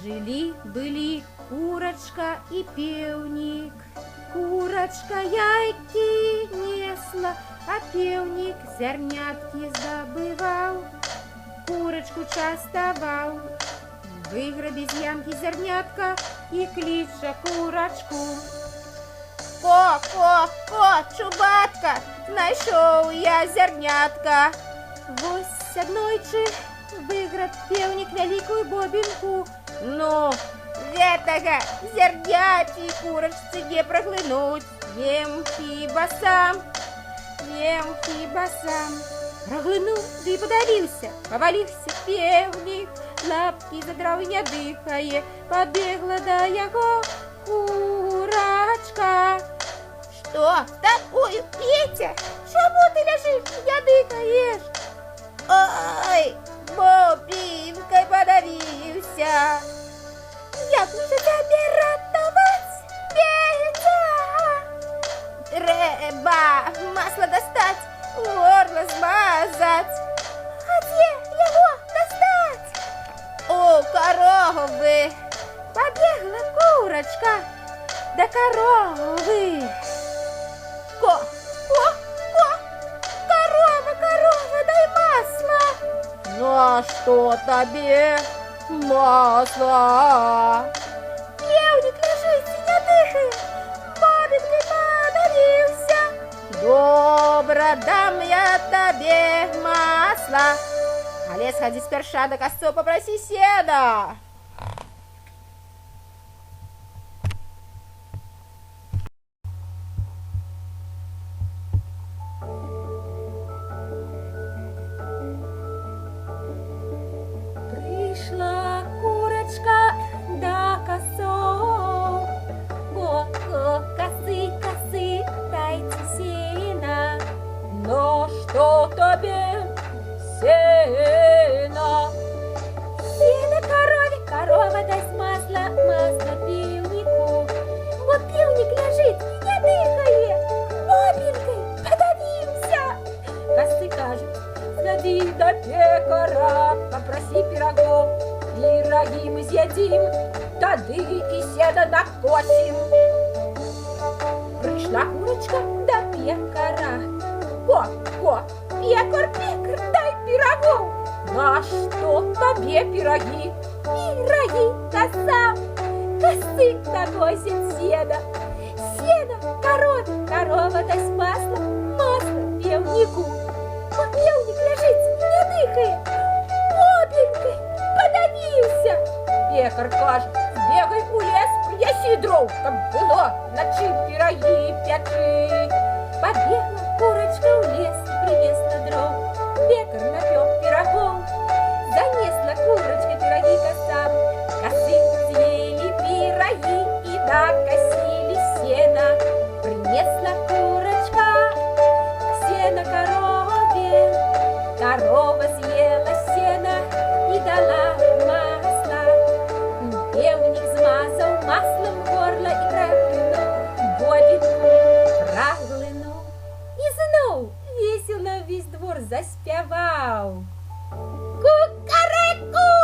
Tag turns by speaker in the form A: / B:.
A: Жили-были курочка и певник. Курочка яйки несла, а певник зернятки забывал. Курочку частовал, выгреб из ямки зернятка и клича курочку. Ко, чубатка, знайшов я зернятка. Вось однойчы выгреб певник великую бобинку. Ну, гэтага зерняці курочцы не праглынуць. Ем хіба сам. Праглынуў, ды і падавіўся. Паваліўся певнік, лапкі задраў і не дыхае. Пабегла да яго курачка. Што такую, Петя? Чаму ты ляжыш, не дыхаеш? Ой, бобінкай падавіўся. Як жа цябе ратаваць, Петя? Трэба масла дастаць, горла змазаць. А дзе яго дастаць? У коровы. Пабегла курочка да коровы. Корова, дай масла. На что тебе масло? Певник лежит, не дыхает, бабинкой подавился. Добро, дам я тебе масло. Але сходи сперша до косцу, попроси седа. Пришла курочка до косцов. Косы, дайте сена. Но что тебе сено? Сено корове, корова даст масло пивнику. Вот пивник лежит, не дыхает, бобинкой подавился. Косы кажут, сходи до пекара, попроси пирогов. Пироги мы съедим, тады и седа накосим. Пришла курочка до пекара. Пекар, дай пирогов. На что тебе пироги? Пироги косам. Косы наносит седа. Седа корове, корова даст масло певнику. Вот певник лежит, не дыхает, бобинкой подавился. Пекар кажет, сбегай у лес, принеси дров, как было, ночи пироги печи. Побегла курочка в лес, принесла дров. Пекар напек пирогов, занесла курочка пироги косам. Косы съели пироги и накосили сена. Принесла курочка сено корове. Корова съела сено и дала масло. Певник смазал маслом горло и проглянул бобинку. Праглынуў і зноў весела весь двор заспяваў. Кукареку!